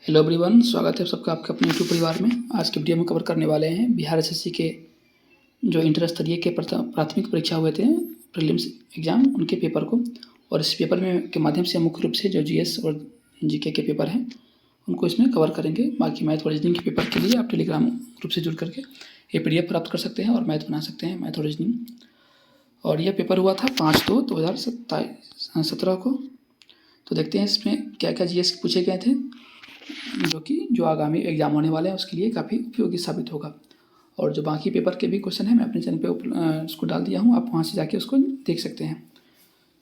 Hello everyone, स्वागत है सबका आपके अपने यूट्यूब परिवार में। आज के वीडियो में कवर करने वाले हैं बिहार एसएससी के जो इंटर स्तरीय के प्राथमिक परीक्षा हुए थे प्रीलिम्स एग्ज़ाम, उनके पेपर को। और इस पेपर में के माध्यम से मुख्य रूप से जो जीएस और जीके के पेपर हैं उनको इसमें कवर करेंगे। बाकी मैथ और रीजनिंग के पेपर के लिए आप टेलीग्राम ग्रुप से जुड़ करके ये PDF प्राप्त कर सकते हैं और मैथ बना सकते हैं, मैथ और रीजनिंग। और यह पेपर हुआ था 5/2/2017 को। तो देखते हैं इसमें क्या क्या जीएस पूछे गए थे, जो आगामी एग्जाम होने वाले हैं उसके लिए काफ़ी उपयोगी साबित होगा। और जो बाकी पेपर के भी क्वेश्चन हैं मैं अपने चैनल पे उसको डाल दिया हूँ, आप वहाँ से जाके उसको देख सकते हैं।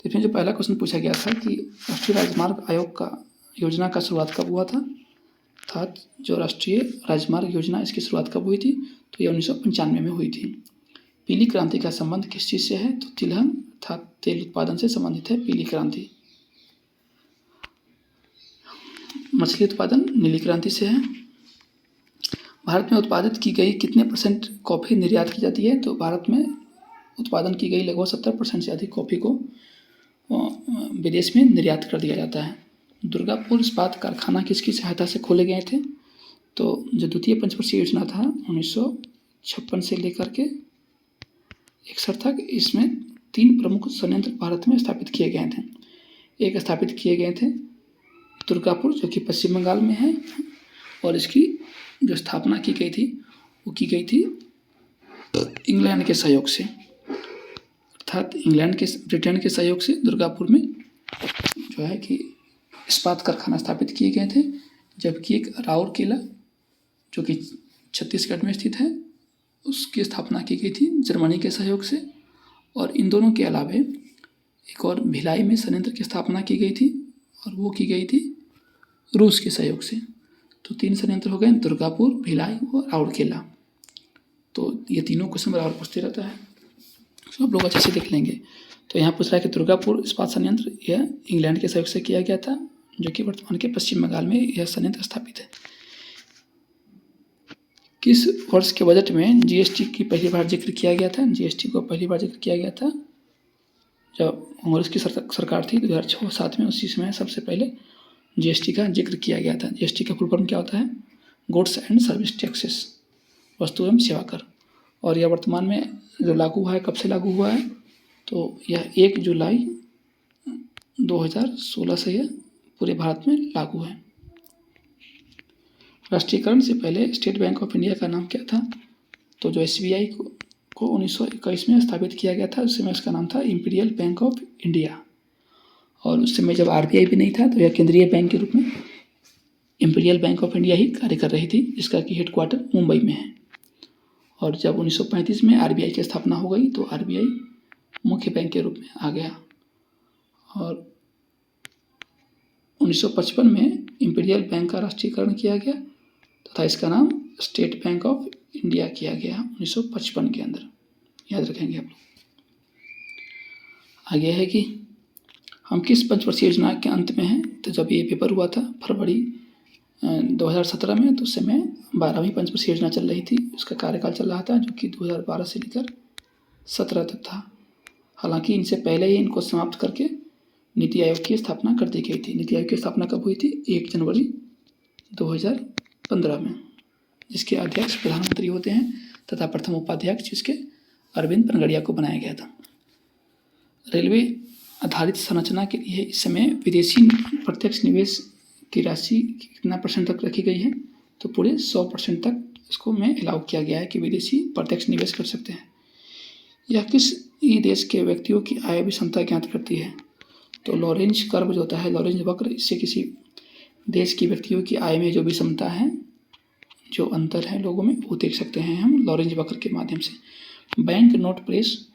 तो इसमें जो पहला क्वेश्चन पूछा गया था कि राष्ट्रीय राजमार्ग आयोग का योजना का शुरुआत कब हुआ था। जो राष्ट्रीय राजमार्ग योजना इसकी शुरुआत कब हुई थी, तो ये 1995 में हुई थी। पीली क्रांति का संबंध किस चीज़ से है, तो तिलहन अर्थात तेल उत्पादन से संबंधित है पीली क्रांति। मछली उत्पादन नीली क्रांति से है। भारत में उत्पादित की गई कितने % कॉफ़ी निर्यात की जाती है, तो भारत में उत्पादन की गई लगभग 70% से अधिक कॉफ़ी को विदेश में निर्यात कर दिया जाता है। दुर्गापुर इस्पात कारखाना किसकी सहायता से खोले गए थे, तो जो द्वितीय पंचवर्षीय योजना था 1956 से लेकर के 61 तक, इसमें 3 प्रमुख संयंत्र भारत में स्थापित किए गए थे। एक स्थापित किए गए थे दुर्गापुर, जो कि पश्चिम बंगाल में है, और इसकी जो स्थापना की गई थी वो की गई थी इंग्लैंड के सहयोग से, अर्थात ब्रिटेन के सहयोग से दुर्गापुर में जो है कि इस्पात कारखाना स्थापित किए गए थे। जबकि एक राउरकेला जो कि छत्तीसगढ़ में स्थित है, उसकी स्थापना की गई थी जर्मनी के सहयोग से। और इन दोनों के अलावा एक और भिलाई में संयंत्र की स्थापना की गई थी, और वो की गई थी रूस के सहयोग से। तो 3 संयंत्र हो गए, दुर्गापुर, भिलाई और राउरकेला। तो ये तीनों क्वेश्चन बराबर पूछते रहता है, तो आप लोग अच्छे से देख लेंगे। तो यहाँ पूछ रहा है कि दुर्गापुर इस्पात संयंत्र यह इंग्लैंड के सहयोग से किया गया था, जो कि वर्तमान के पश्चिम बंगाल में यह संयंत्र स्थापित है। किस वर्ष के बजट में जीएसटी की पहली बार जिक्र किया गया था। जीएसटी को पहली बार जिक्र किया गया था जब कांग्रेस की सरकार थी 2006-07 में, उसी समय सबसे पहले जीएसटी का जिक्र किया गया था। जीएसटी का फुल फॉर्म क्या होता है, गुड्स एंड सर्विस टैक्सेस, वस्तु एवं सेवा कर। और यह वर्तमान में जो लागू हुआ है, कब से लागू हुआ है, तो यह 1 जुलाई 2016 से यह पूरे भारत में लागू है। राष्ट्रीयकरण से पहले स्टेट बैंक ऑफ इंडिया का नाम क्या था, तो जो SBI को 1921 में स्थापित किया गया था, उस समय उसका नाम था इंपीरियल बैंक ऑफ इंडिया। और उस समय जब RBI भी नहीं था, तो यह केंद्रीय बैंक के रूप में इंपीरियल बैंक ऑफ इंडिया ही कार्य कर रही थी, जिसका कि हेडक्वार्टर मुंबई में है। और जब 1935 में RBI की स्थापना हो गई, तो RBI मुख्य बैंक के रूप में आ गया। और 1955 में इंपीरियल बैंक का राष्ट्रीयकरण किया गया तथा इसका नाम स्टेट बैंक ऑफ इंडिया किया गया 1955 के अंदर, याद रखेंगे आप लोग। आगे है कि हम किस पंचवर्षीय योजना के अंत में हैं, तो जब ये पेपर हुआ था फरवरी 2017 में, तो उस समय 12वीं पंचवर्षीय योजना चल रही थी। उसका कार्यकाल चल रहा था, जो कि 2012 से लेकर 17 तक था। हालांकि इनसे पहले ही इनको समाप्त करके नीति आयोग की स्थापना कर दी गई थी। नीति आयोग की स्थापना कब हुई थी, 1 जनवरी 2015 में, जिसके अध्यक्ष प्रधानमंत्री होते हैं तथा प्रथम उपाध्यक्ष जिसके अरविंद पनगड़िया को बनाया गया था। रेलवे आधारित संरचना के लिए इस समय विदेशी प्रत्यक्ष निवेश की राशि कितना % तक रखी गई है, तो पूरे 100% तक इसको में अलाउ किया गया है कि विदेशी प्रत्यक्ष निवेश कर सकते हैं। यह किस देश के व्यक्तियों की आय विषमता ज्ञात करती है, तो लॉरेंज कर्व जो होता है, लॉरेंज वक्र, इससे किसी देश की व्यक्तियों की आय में जो विषमता है, जो अंतर है लोगों में, वो देख सकते हैं हम लॉरेंज वक्र के माध्यम से। बैंक नोट प्रेस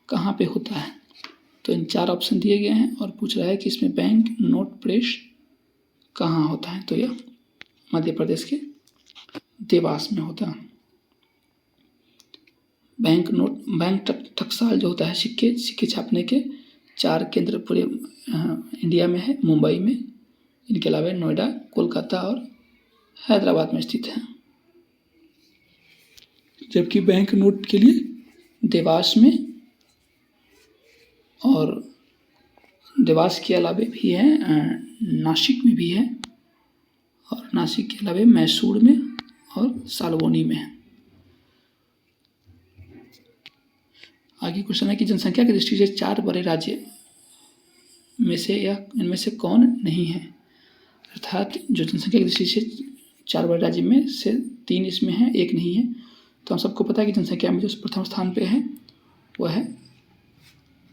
कहाँ पे होता है, तो इन 4 ऑप्शन दिए गए हैं और पूछ रहा है कि इसमें बैंक नोट प्रेस कहाँ होता है, तो यह मध्य प्रदेश के देवास में होता है। बैंक टकसाल जो होता है, सिक्के छापने के 4 केंद्र पूरे इंडिया में है, मुंबई में, इनके अलावा नोएडा, कोलकाता और हैदराबाद में स्थित है। जबकि बैंक नोट के लिए देवास में और देवास के अलावा भी है, नासिक में भी है, और नासिक के अलावा मैसूर में और सालबोनी में है। आगे क्वेश्चन है कि जनसंख्या की दृष्टि से 4 बड़े राज्य में से इनमें से कौन नहीं है। अर्थात जो जनसंख्या की दृष्टि से 4 बड़े राज्य में से 3 इसमें है, 1 नहीं है। तो हम सबको पता है कि जनसंख्या में जो प्रथम स्थान पे है वह है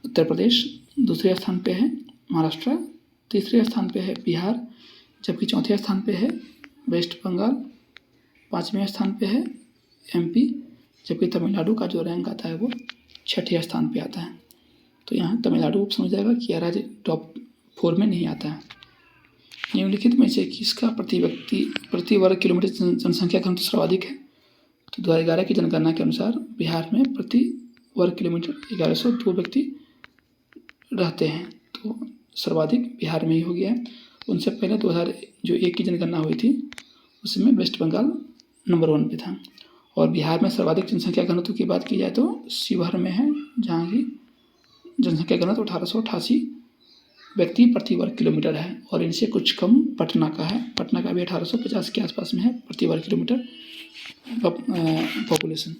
उत्तर प्रदेश, दूसरे स्थान पे है महाराष्ट्र, तीसरे स्थान पे है बिहार, जबकि चौथे स्थान पे है वेस्ट बंगाल, 5वें स्थान पे है एमपी, जबकि तमिलनाडु का जो रैंक आता है वो 6ठे स्थान पे आता है। तो यहाँ तमिलनाडु समझ जाएगा कि यह राज्य टॉप 4 में नहीं आता है। निम्नलिखित में से किसका प्रति वर्ग किलोमीटर जनसंख्या घनत्व सर्वाधिक है। तो 2011 की जनगणना के अनुसार बिहार में प्रति वर्ग किलोमीटर 1102 व्यक्ति रहते हैं, तो सर्वाधिक बिहार में ही हो गया है। उनसे पहले 2001 की जनगणना हुई थी उसमें वेस्ट बंगाल नंबर 1 पे था। और बिहार में सर्वाधिक जनसंख्या घनत्व की बात की जाए तो शिवहर में है, जहाँ की जनसंख्या घनत्व 1888 व्यक्ति प्रति वर्ग किलोमीटर है। और इनसे कुछ कम पटना का है, पटना का भी 1850 के आसपास में है प्रति वर्ग किलोमीटर पॉपुलेशन।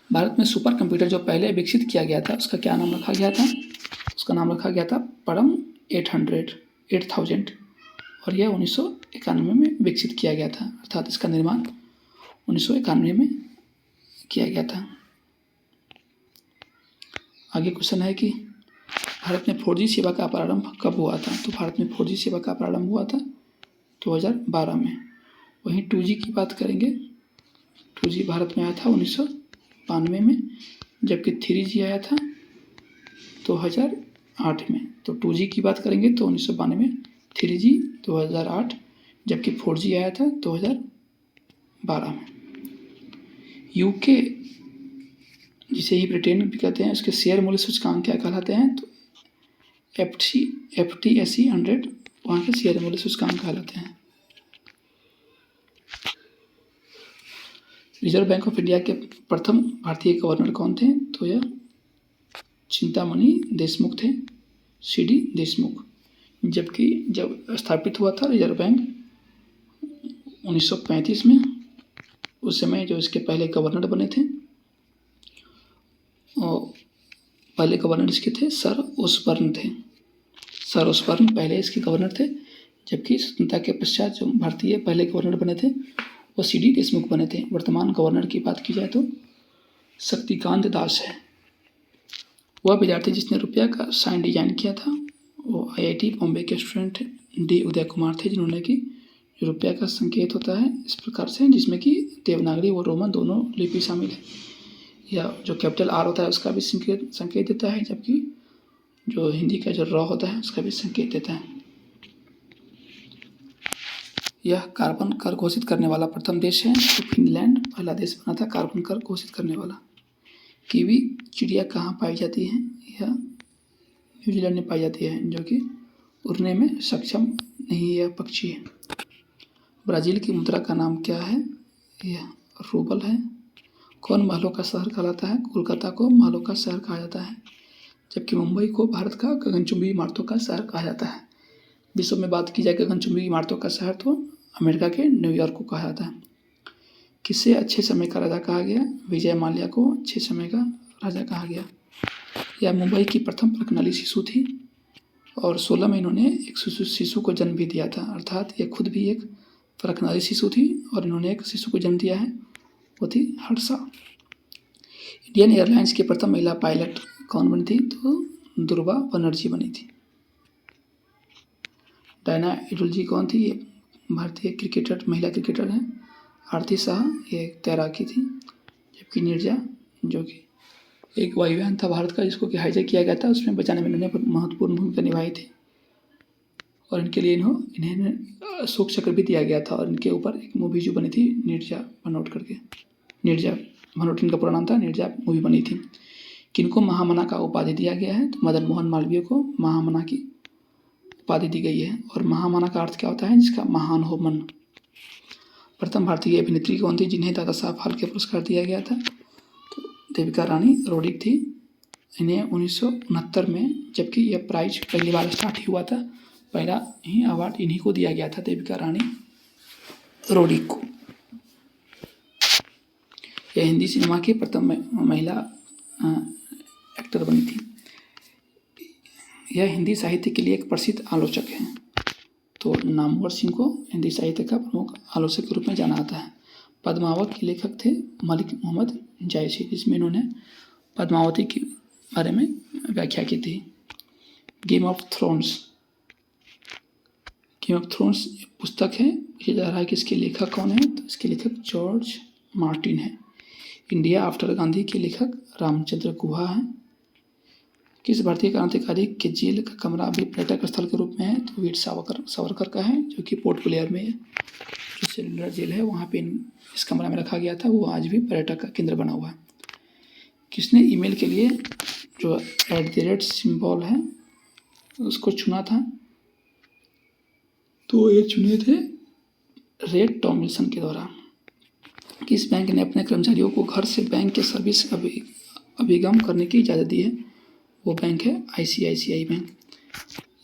भारत में सुपर कंप्यूटर जो पहले विकसित किया गया था उसका क्या नाम रखा गया था। उसका नाम रखा गया था परम 8000 और यह 1991 में विकसित किया गया था। अर्थात इसका निर्माण 1991 में किया गया था। आगे क्वेश्चन है कि भारत में 4G सेवा का प्रारंभ कब हुआ था। तो भारत में 4G सेवा का प्रारंभ हुआ था 2012 में। वहीं 2G की बात करेंगे, 2G भारत में आया था 1992 में, जबकि 3G आया था 2008 में। तो 2G की बात करेंगे तो 1992 में, 3G 2008, जबकि 4G आया था 2012 में। यूके जिसे ही ब्रिटेन भी कहते हैं, उसके शेयर मूल्य सूचकांक क्या कहलाते हैं। तो FTSE 100 वहाँ के शेयर मूल्य सूचकांक कहलाते हैं। रिजर्व बैंक ऑफ इंडिया के प्रथम भारतीय गवर्नर कौन थे। तो यह चिंतामणि देशमुख थे, CD देशमुख। जबकि जब स्थापित हुआ था रिजर्व बैंक 1935 में, उस समय जो इसके पहले गवर्नर बने थे और पहले गवर्नर इसके थे सर ओसबर्न थे। सर ओसबर्न पहले इसके गवर्नर थे, जबकि स्वतंत्रता के पश्चात जो भारतीय पहले गवर्नर बने थे वो CD देशमुख बने थे। वर्तमान गवर्नर की बात की जाए तो शक्तिकांत दास है। वह विद्यार्थी जिसने रुपया का साइन डिजाइन किया था वो IIT बॉम्बे के स्टूडेंट D उदय कुमार थे, जिन्होंने कि रुपया का संकेत होता है इस प्रकार से, जिसमें कि देवनागरी और रोमन दोनों लिपि शामिल है। या जो कैपिटल R होता है उसका भी संकेत देता है, जबकि जो हिंदी का जो र होता है उसका भी संकेत देता है। यह कार्बन कर घोषित करने वाला प्रथम देश है। तो फिनलैंड पहला देश बना था कार्बन कर घोषित करने वाला। कीवी चिड़िया कहाँ पाई जाती है। यह न्यूजीलैंड में पाई जाती है, जो कि उड़ने में सक्षम नहीं, यह पक्षी है। ब्राज़ील की मुद्रा का नाम क्या है। यह रूबल है। कौन महलों का शहर कहलाता है। कोलकाता को महलों का शहर कहा जाता है, जबकि मुंबई को भारत का गगनचुंबी इमारतों का शहर कहा जाता है। विश्व में बात की जाए गगनचुंबी इमारतों का शहर तो अमेरिका के न्यूयॉर्क को कहा जाता है। किसे अच्छे समय का राजा कहा गया। विजय माल्या को अच्छे समय का राजा कहा गया। यह मुंबई की प्रथम परखनाली शिशु थी और 16 में इन्होंने एक शिशु को जन्म भी दिया था। अर्थात ये खुद भी एक परखनाली शिशु थी और इन्होंने एक शिशु को जन्म दिया है, वो थी हर्षा। इंडियन एयरलाइंस की प्रथम महिला पायलट कौन बनी थी। तो दुर्वा बनर्जी बनी थी। डायना एडुल्जी कौन थी। ये भारतीय क्रिकेटर, महिला क्रिकेटर हैं। आरती शाह ये तैराकी थी। जबकि नीरजा जो कि एक वायुयान था भारत का जिसको कि हाईजैक किया गया था, उसमें बचाने में इन्होंने महत्वपूर्ण भूमिका निभाई थी और इनके लिए इन्हें अशोक चक्र भी दिया गया था। और इनके ऊपर एक मूवी जो बनी थी नीरजा भनोट करके, नीरजा भनोट इनका पूरा नाम था, नीरजा मूवी बनी थी। किनको महामना का उपाधि दिया गया है। तो मदन मोहन मालवीय को महामना की उपाधि दी गई है। और महामना का अर्थ क्या होता है। जिसका महान हो मन। प्रथम भारतीय अभिनेत्री कौन थी जिन्हें दादा साहब फाल्के पुरस्कार दिया गया था। तो देविका रानी रोडिक थी। इन्हें 1969 में, जबकि यह प्राइज पहली बार स्टार्ट ही हुआ था पहला ही अवार्ड इन्हीं को दिया गया था, देविका रानी रोडी को। यह हिंदी सिनेमा की प्रथम महिला एक्टर बनी थी। यह हिंदी साहित्य के लिए एक प्रसिद्ध आलोचक है। तो नामवर सिंह को हिंदी साहित्य का प्रमुख आलोचक के रूप में जाना जाता है। पद्मावत के लेखक थे मलिक मोहम्मद जायसी, जिसमें इन्होंने पद्मावती के बारे में व्याख्या की थी। गेम ऑफ थ्रोन्स पुस्तक है, ये जा रहा है कि इसके लेखक कौन है, तो इसके लेखक जॉर्ज मार्टिन है। इंडिया आफ्टर गांधी के लेखक रामचंद्र गुहा हैं। किस भारतीय क्रांतिकारी के जेल का कमरा अभी पर्यटक स्थल के रूप में है, तो वीर सावरकर का है, जो कि पोर्ट ब्लेयर में जो सेलुलर जेल है वहाँ पे इस कमरा में रखा गया था। वो आज भी पर्यटक का केंद्र बना हुआ है। किसने ईमेल के लिए जो @ सिंबल है उसको चुना था, तो ये चुने थे रेड टॉमिल्सन के द्वारा। किस बैंक ने अपने कर्मचारियों को घर से बैंक के सर्विस अभिगम करने की इजाज़त दी है, वो बैंक है ICICI बैंक।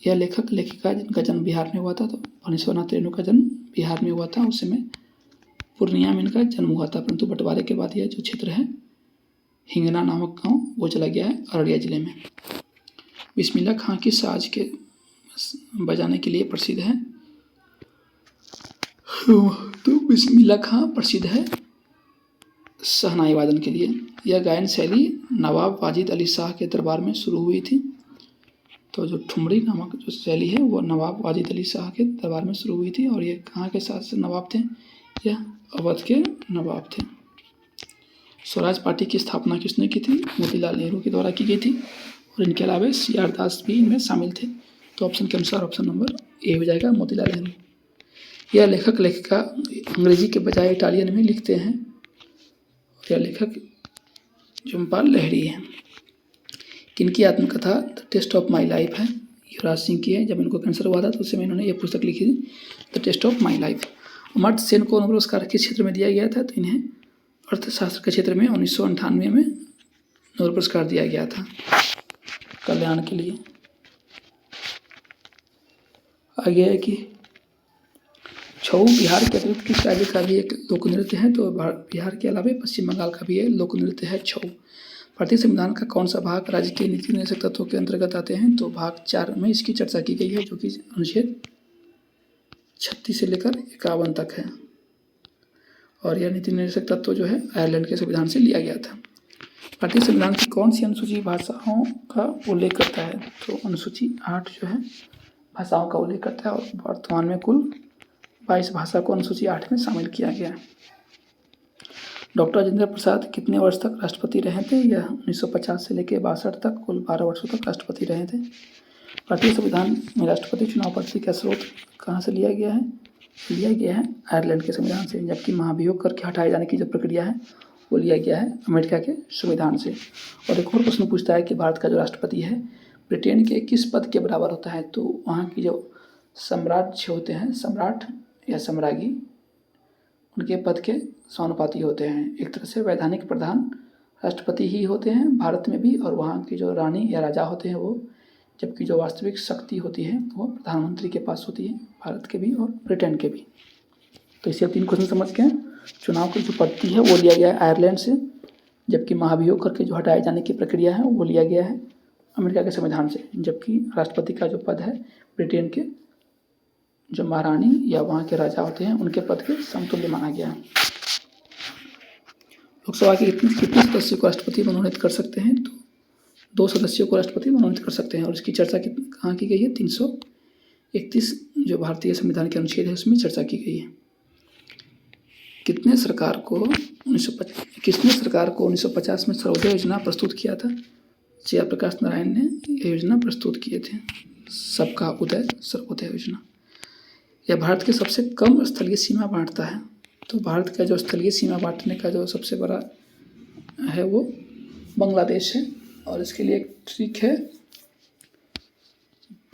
यह लेखक लेखिका जिनका जन्म बिहार में हुआ था, तो फणीश्वरनाथ रेणु का जन्म बिहार में हुआ था। उस समय पूर्णिया में इनका जन्म हुआ था, परंतु बंटवारे के बाद यह जो क्षेत्र है हिंगना नामक गांव वो चला गया है अररिया जिले में। बिस्मिल्लाह खां की साज के बजाने के लिए प्रसिद्ध है, तो बिस्मिल्लाह खां प्रसिद्ध है शहनाई वादन के लिए। यह गायन शैली नवाब वाजिद अली शाह के दरबार में शुरू हुई थी। तो जो ठुमरी नामक जो शैली है वो नवाब वाजिद अली शाह के दरबार में शुरू हुई थी। और ये कहाँ के शासक नवाब थे, यह अवध के नवाब थे। स्वराज पार्टी की स्थापना किसने की थी, मोतीलाल नेहरू के द्वारा की गई थी। और इनके अलावा CR दास भी इनमें शामिल थे। तो ऑप्शन के अनुसार ऑप्शन नंबर ए हो जाएगा, मोतीलाल नेहरू। यह लेखक लेखिका अंग्रेजी के बजाय इटालियन में लिखते हैं। यह लेखक जमपाल लहरी है। किनकी आत्मकथा the taste of my life है, युवराज सिंह की है। जब इनको कैंसर हुआ था तो उस समय इन्होंने ये पुस्तक लिखी थी, the taste of my life. Amartya Sen को नोबेल पुरस्कार किस क्षेत्र में दिया गया था, तो इन्हें अर्थशास्त्र के क्षेत्र में 1998 में नोबेल पुरस्कार दिया गया था कल्याण के लिए। आगे है कि छऊ बिहार के अतिरिक्त किस राज्य का भी एक लोक नृत्य है, तो बिहार के अलावा पश्चिम बंगाल का भी है लोक नृत्य है छऊ। भारतीय संविधान का कौन सा भाग राज्य के नीति निर्देशक तत्वों के अंतर्गत आते हैं, तो भाग 4 में इसकी चर्चा की गई है, जो कि अनुच्छेद 36 से लेकर 51 तक है। और यह नीति निर्देशक तत्व जो है आयरलैंड के संविधान से लिया गया था। भारतीय संविधान की कौन सी अनुसूची भाषाओं का उल्लेख करता है, तो अनुसूची 8 जो है भाषाओं का उल्लेख करता है। और वर्तमान में कुल 22 भाषा को अनुसूची 8 में शामिल किया गया है। डॉक्टर राजेंद्र प्रसाद कितने वर्ष तक राष्ट्रपति रहे थे, यह 1950 से लेकर 62 तक कुल 12 वर्षों तक राष्ट्रपति रहे थे। भारतीय संविधान में राष्ट्रपति चुनाव पद्धति का स्रोत कहाँ से लिया गया है आयरलैंड के संविधान से। जबकि महाभियोग करके हटाए जाने की जो प्रक्रिया है वो लिया गया है अमेरिका के संविधान से। और एक और प्रश्न पूछता है कि भारत का जो राष्ट्रपति है ब्रिटेन के किस पद के बराबर होता है, तो वहाँ की जो साम्राज्य होते हैं, सम्राट या सम्राज्ञी, उनके पद के समानुपाती होते हैं। एक तरह से वैधानिक प्रधान राष्ट्रपति ही होते हैं भारत में भी, और वहाँ की जो रानी या राजा होते हैं वो, जबकि जो वास्तविक शक्ति होती है वो प्रधानमंत्री के पास होती है, भारत के भी और ब्रिटेन के भी। तो इससे 3 क्वेश्चन समझ के चुनाव की जो पद्धति है वो लिया गया है आयरलैंड से, जबकि महाभियोग करके जो हटाए जाने की प्रक्रिया है वो लिया गया है अमेरिका के संविधान से। जबकि राष्ट्रपति का जो पद है ब्रिटेन के जो महारानी या वहाँ के राजा होते हैं उनके पद के समतुल्य माना गया है। लोकसभा के कितने सदस्यों को राष्ट्रपति मनोनीत कर सकते हैं, तो 2 सदस्यों को राष्ट्रपति मनोनीत कर सकते हैं। और इसकी चर्चा कहाँ की गई है, 331 जो भारतीय संविधान के अनुच्छेद है उसमें चर्चा की गई है। किसने सरकार को 1950 में सर्वोदय योजना प्रस्तुत किया था, जयप्रकाश नारायण ने यह योजना प्रस्तुत किए थे, सबका उदय सर्वोदय योजना। यह भारत के सबसे कम स्थलीय सीमा बांटता है, तो भारत का जो स्थलीय सीमा बांटने का जो सबसे बड़ा है वो बांग्लादेश है। और इसके लिए एक ट्रिक है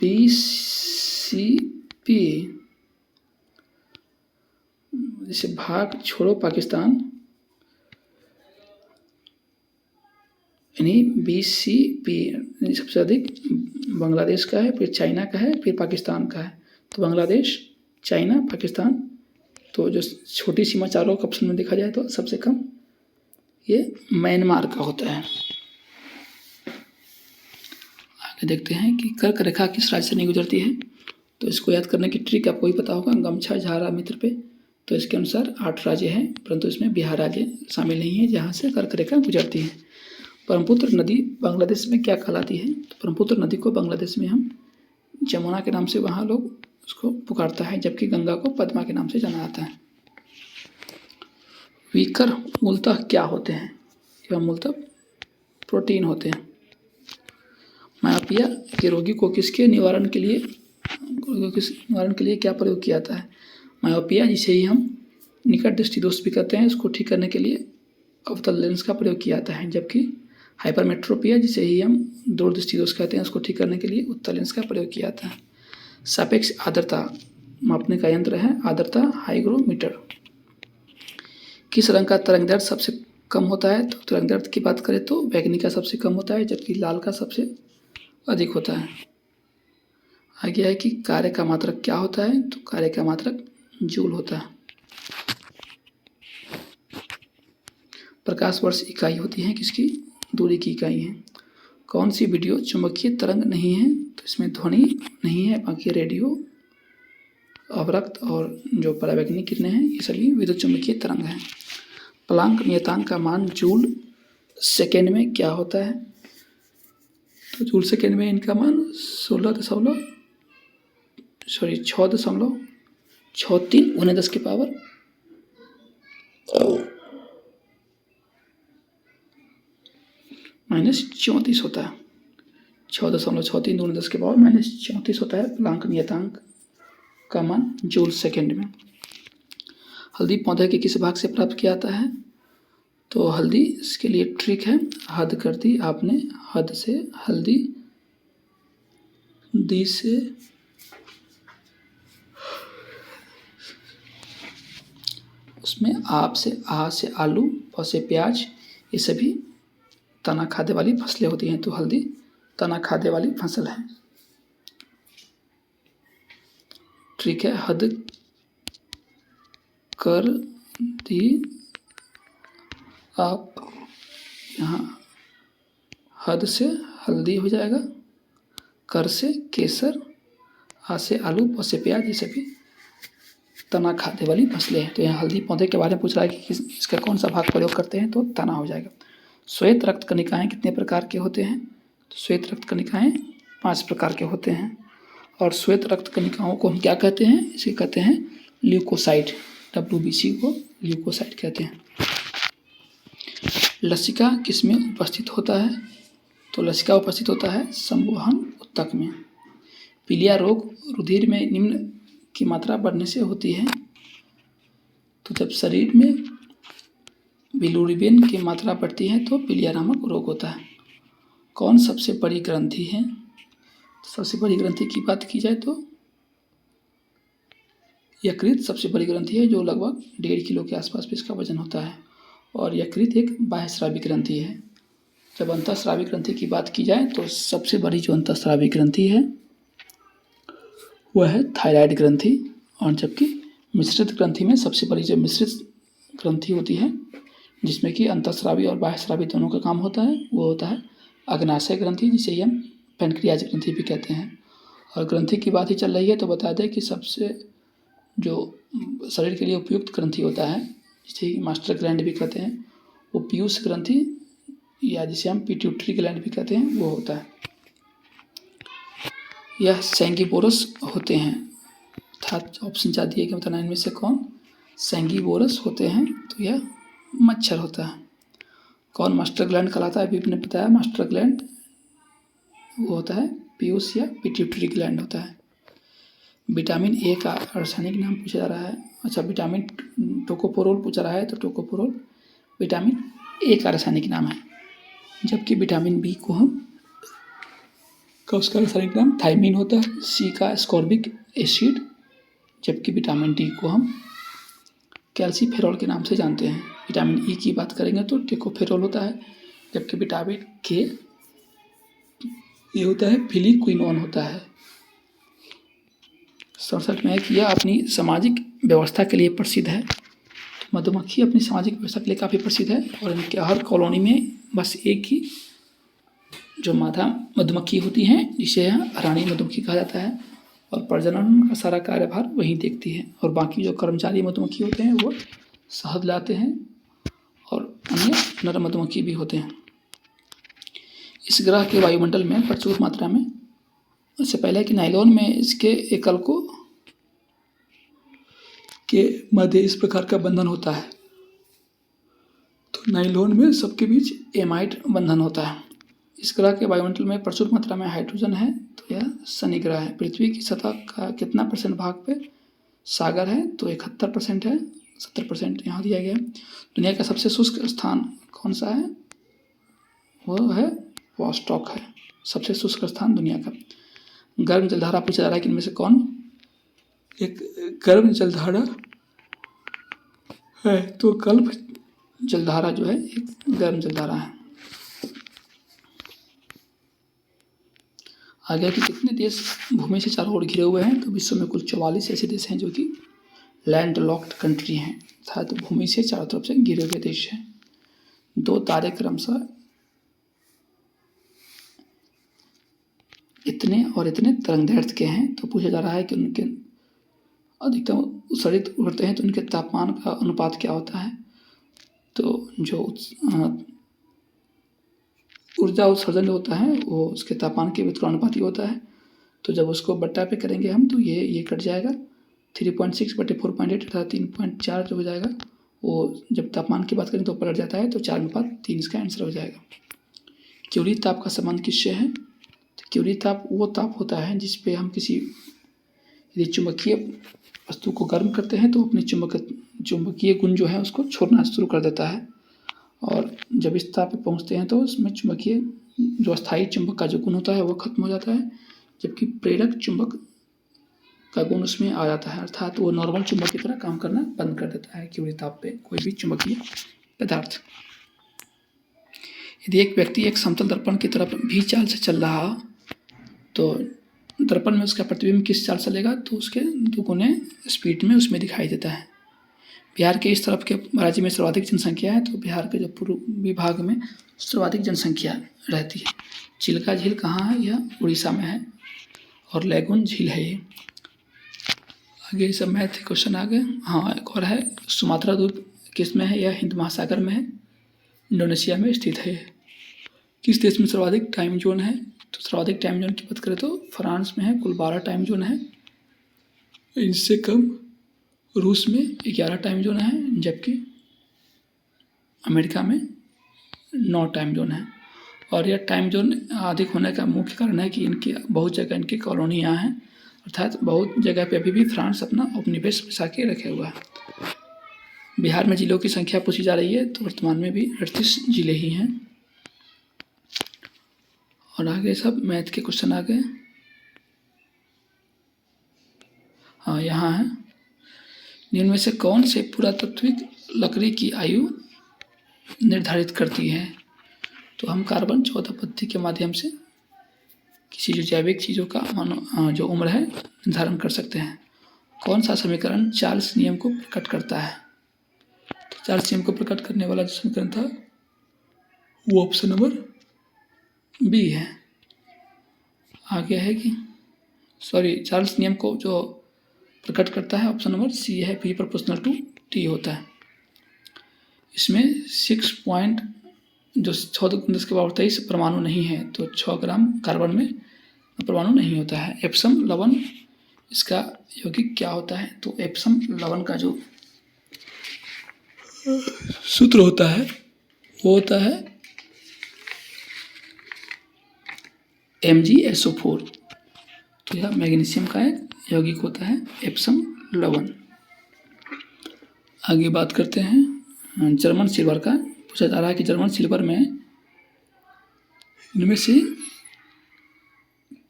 BCP, जैसे भाग छोड़ो पाकिस्तान, यानी BCP सबसे अधिक बांग्लादेश का है, फिर चाइना का है, फिर पाकिस्तान का है। तो बांग्लादेश, चाइना, पाकिस्तान। तो जो छोटी सीमा चारों का ऑप्शन में देखा जाए तो सबसे कम ये म्यांमार का होता है। आगे देखते हैं कि कर्क रेखा किस राज्य से नहीं गुजरती है। तो इसको याद करने की ट्रिक आपको ही पता होगा, गमछा झारा मित्र पे। तो इसके अनुसार 8 राज्य हैं, परंतु इसमें बिहार राज्य शामिल नहीं है जहाँ से कर्क रेखा गुजरती है। ब्रह्मपुत्र नदी बांग्लादेश में क्या कहलाती है। तो ब्रह्मपुत्र नदी को बांग्लादेश में हम जमुना के नाम से वहाँ लोग उसको पुकारता है, जबकि गंगा को पद्मा के नाम से जाना जाता है। विकर मूलतः क्या होते हैं। यह मूलतः प्रोटीन होते हैं। मायोपिया के रोगी को किसके निवारण के लिए क्या प्रयोग किया जाता है। मायोपिया जिसे ही हम निकट दृष्टि दोष भी कहते हैं, इसको ठीक करने के लिए अवतल लेंस का प्रयोग किया जाता है। जबकि हाइपरमेट्रोपिया जिसे ही हम दूर दृष्टि दोष कहते हैं, उसको ठीक करने के लिए उत्तल लेंस का प्रयोग किया जाता है। सापेक्ष आर्द्रता मापने का यंत्र है आर्द्रता हाइग्रोमीटर। किस रंग का तरंग दैर्ध्य सबसे कम होता है। तो तरंग दैर्ध्य की बात करें तो बैंगनी का सबसे कम होता है, जबकि लाल का सबसे अधिक होता है। आगे है कि कार्य का मात्रक क्या होता है। तो कार्य का मात्रक जूल होता है। प्रकाश वर्ष इकाई होती है किसकी, दूरी की इकाई है। कौन सी वीडियो चुंबकीय तरंग नहीं है। तो इसमें ध्वनि नहीं है, बाकी रेडियो, अवरक्त और जो परावैंगनिक किरणें हैं ये सभी विद्युत चुंबकीय तरंग हैं। प्लांक नियतांक का मान जूल सेकेंड में क्या होता है। तो जूल सेकेंड में इनका मान 6.63 × 10 की पावर -34 होता है। 6.63 × 10 की पावर -34 होता है प्लांक नियतांक का मान जूल सेकेंड में। हल्दी पौधे के किस भाग से प्राप्त किया जाता है। तो हल्दी, इसके लिए ट्रिक है, हद कर दी आपने, हद से हल्दी, दी से उसमें आप से आ से आलू, प से प्याज, ये सभी तना खाद्य वाली फसलें होती हैं। तो हल्दी तना खाद्य वाली फसल है। ट्रिक है, हद कर दी आप, यहाँ हद से हल्दी हो जाएगा, कर से केसर, आ से आलू, प से प्याज, ये सभी तना खाद्य वाली फसलें हैं। तो यहाँ हल्दी पौधे के बारे में पूछ रहा है कि इसका कौन सा भाग प्रयोग करते हैं, तो तना हो जाएगा। श्वेत रक्त कणिकाएँ कितने प्रकार के होते हैं। तो श्वेत रक्त कणिकाएँ 5 प्रकार के होते हैं। और श्वेत रक्त कणिकाओं को हम क्या कहते हैं, इसे कहते हैं ल्यूकोसाइट। WBC को ल्यूकोसाइट कहते हैं। लसिका किसमें उपस्थित होता है। तो लसिका उपस्थित होता है संवहन ऊतक में। पीलिया रोग रुधिर में निम्न की मात्रा बढ़ने से होती है। तो जब शरीर में बिलिरुबिन की मात्रा बढ़ती है तो पीलिया नामक रोग होता है। कौन सबसे बड़ी ग्रंथि है। सबसे बड़ी ग्रंथि की बात की जाए तो यकृत सबसे बड़ी ग्रंथि है, जो लगभग 1.5 किलो के आसपास भी इसका वजन होता है। और यकृत एक बाह्यस्रावी ग्रंथि है। जब अंतःस्रावी ग्रंथि की बात की जाए तो सबसे बड़ी जो अंतःस्रावी ग्रंथि है वह है थायराइड ग्रंथि। और जबकि मिश्रित ग्रंथि में सबसे बड़ी जो मिश्रित ग्रंथि होती है, जिसमें कि अंतःस्रावी और बाह्यस्रावी दोनों का काम होता है, वो होता है अग्नाशय ग्रंथि, जिसे हम पैनक्रियाज ग्रंथि भी कहते हैं। और ग्रंथि की बात ही चल रही है तो बता दें कि सबसे जो शरीर के लिए उपयुक्त ग्रंथि होता है, जिसे मास्टर ग्लैंड भी कहते हैं, वो पीयूष ग्रंथि या जिसे हम पिट्यूटरी ग्लैंड भी कहते हैं, वो होता है। यह सैंगिवोरस होते हैं। अर्थात ऑप्शन चाह दिए कि बताना इनमें से कौन सैंगिवोरस होते हैं। तो यह मच्छर होता है। कौन मास्टर ग्लैंड कहलाता है, अभी मैंने बताया मास्टर ग्लैंड वो होता है पीयूष या पिट्यूटरी ग्लैंड होता है। विटामिन ए का रासायनिक नाम पूछा जा रहा है। अच्छा, विटामिन टोकोफेरोल पूछा रहा है तो टोकोफेरोल विटामिन ए का रासायनिक नाम है। जबकि विटामिन बी को हम उसका रासायनिक नाम थायमीन होता है। सी का एस्कॉर्बिक एसिड। जबकि विटामिन डी को हम कैल्सीफेरॉल के नाम से जानते हैं। विटामिन ई की बात करेंगे तो टोकोफेरोल होता है। जबकि विटामिन के ये होता है फिलिक्विनोन होता है। 67 में है कि यह अपनी सामाजिक व्यवस्था के लिए प्रसिद्ध है। तो मधुमक्खी अपनी सामाजिक व्यवस्था के लिए काफ़ी प्रसिद्ध है और इनके हर कॉलोनी में बस एक ही जो मादा मधुमक्खी होती हैं जिसे रानी मधुमक्खी कहा जाता है और प्रजनन का सारा कार्यभार वही देखती है और बाकी जो कर्मचारी मधुमक्खी होते हैं वो शहद लाते हैं और अन्य नर मधुमक्खी भी होते हैं। इस ग्रह के वायुमंडल में प्रचुर मात्रा में, इससे पहले कि नायलॉन में इसके एकलकों के मध्य इस प्रकार का बंधन होता है, तो नायलॉन में सबके बीच एमाइड बंधन होता है। इस ग्रह के वायुमंडल में प्रचुर मात्रा में हाइड्रोजन है, तो यह शनि ग्रह है। पृथ्वी की सतह का कितना % भाग पे सागर है, तो 71% है, 70% यहाँ दिया गया है। दुनिया का सबसे शुष्क स्थान कौन सा है, वो है वॉस्टॉक है, सबसे शुष्क स्थान दुनिया का। गर्म जलधारा पूछा जा रहा है कि इनमें से कौन एक गर्म जलधारा है, तो गल्फ जलधारा जो है एक गर्म जलधारा है। आगे कि कितने देश भूमि से चारों ओर घिरे हुए हैं, तो विश्व में कुल 44 ऐसे देश हैं जो कि लैंड लॉक्ड कंट्री हैं, अर्थात भूमि से चारों तरफ से घिरे हुए देश हैं। 2 तारे क्रमशः इतने और इतने तरंगदैर्घ्य के हैं, तो पूछा जा रहा है कि उनके अधिकतम उत्सर्जित उड़ते हैं तो उनके तापमान का अनुपात क्या होता है। तो जो ऊर्जा उत्सर्जन होता है वो उसके तापमान के व्युत्क्रमानुपाती होता है। तो जब उसको बट्टा पे करेंगे हम तो ये कट जाएगा, 3.6 बटे 4.8 अर्थात 3.4 जो हो जाएगा वो जब तापमान की बात करें तो पलट जाता है, तो 4:3 इसका आंसर हो जाएगा। क्यूरी ताप का संबंध किससे है, तो क्यूरी ताप वो ताप होता है जिस पे हम किसी यदि चुंबकीय वस्तु को गर्म करते हैं तो अपनी चुंबकीय गुण जो है उसको छोड़ना शुरू कर देता है और जब इस ताप पे पहुँचते हैं तो उसमें चुंबकीय जो अस्थायी चुंबक का जो गुण होता है वो खत्म हो जाता है, जबकि प्रेरक चुंबक का गुण उसमें आ जाता है, अर्थात वो नॉर्मल चुंबक की तरह काम करना बंद कर देता है क्यूरी ताप पे कोई भी चुंबकीय पदार्थ। यदि एक व्यक्ति एक समतल दर्पण की तरफ भी चाल से चल रहा तो दर्पण में उसका प्रतिबिंब किस चाल से चलेगा, तो उसके 2 गुने स्पीड में उसमें दिखाई देता है। बिहार के इस तरफ के राज्य में सर्वाधिक जनसंख्या है, तो बिहार के जो पूर्वी भाग में सर्वाधिक जनसंख्या रहती है। चिल्का झील कहाँ है, यह उड़ीसा में है और लैगून झील है ये। आगे सब मैथ क्वेश्चन आगे। हाँ एक और है, सुमात्रा द्वीप किस में है, यह हिंद महासागर में है, इंडोनेशिया में स्थित है। किस देश में सर्वाधिक टाइम जोन है, तो सर्वाधिक टाइम जोन की बात करें तो फ्रांस में है, कुल 12 टाइम जोन है। इससे कम रूस में 11 टाइम जोन है, जबकि अमेरिका में 9 टाइम जोन है। और यह टाइम जोन अधिक होने का मुख्य कारण है कि इनकी बहुत जगह इनकी कॉलोनी यहाँ हैं, अर्थात बहुत जगह पे अभी भी फ्रांस अपना उपनिवेश बसा के रखे हुआ है। बिहार में जिलों की संख्या पूछी जा रही है, तो वर्तमान में भी 38 जिले ही हैं। और आगे सब मैथ के क्वेश्चन आ गए। हाँ यहाँ है, इनमें से कौन से पुरातात्विक लकड़ी की आयु निर्धारित करती है, तो हम कार्बन 14 पद्धति के माध्यम से किसी जो जैविक चीज़ों का जो उम्र है निर्धारण कर सकते हैं। कौन सा समीकरण चार्ल्स नियम को प्रकट करता है, तो चार्ल्स नियम को प्रकट करने वाला जो समीकरण था वो ऑप्शन नंबर बी है। आगे है कि चार्ल्स नियम को जो प्रकट करता है ऑप्शन नंबर सी है, P प्रोपोर्शनल टू T होता है। इसमें 6 पॉइंट जो 6×10⁻23 परमाणु नहीं है, तो 6 ग्राम कार्बन में परमाणु नहीं होता है। एप्सम लवण इसका यौगिक क्या होता है, तो एप्सम लवण का जो सूत्र होता है वो होता है MgSO4, तो यह मैग्नीशियम का एक यौगिक होता है एप्सम लवण। आगे बात करते हैं जर्मन सिल्वर का। पूछा जा रहा है कि जर्मन सिल्वर में इनमें से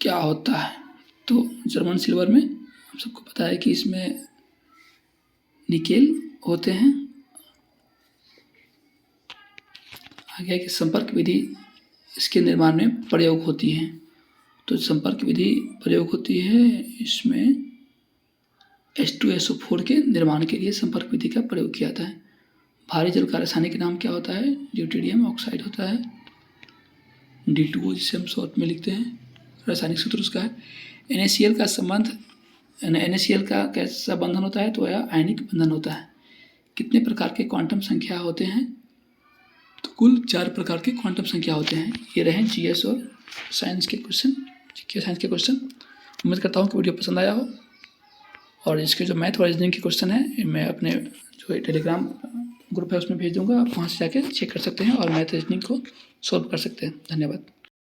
क्या होता है, तो जर्मन सिल्वर में हम सबको पता है कि इसमें निकेल होते हैं। आगे है कि संपर्क विधि इसके निर्माण में प्रयोग होती है। तो संपर्क विधि प्रयोग होती है इसमें H2SO4 के निर्माण के लिए संपर्क विधि का प्रयोग किया जाता है। भारी जल का रासायनिक नाम क्या होता है? ड्यूटेरियम ऑक्साइड होता है, D2O जिसे हम शॉर्ट में लिखते हैं। रासायनिक सूत्र उसका है। NaCl का संबंध NaCl का कैसा बंधन होता है? तो यह आयनिक बंधन होता है। कितने प्रकार के क्वांटम संख्या होते हैं? तो कुल 4 प्रकार के क्वांटम संख्या होते हैं। ये रहे GS और साइंस के क्वेश्चन, जीके साइंस के क्वेश्चन। उम्मीद करता हूँ कि वीडियो पसंद आया हो। और इसके जो मैथ और रीजनिंग के क्वेश्चन हैं मैं अपने जो टेलीग्राम ग्रुप है उसमें भेज दूँगा, आप वहाँ से जाके चेक कर सकते हैं और मैथ रीजनिंग को सॉल्व कर सकते हैं। धन्यवाद।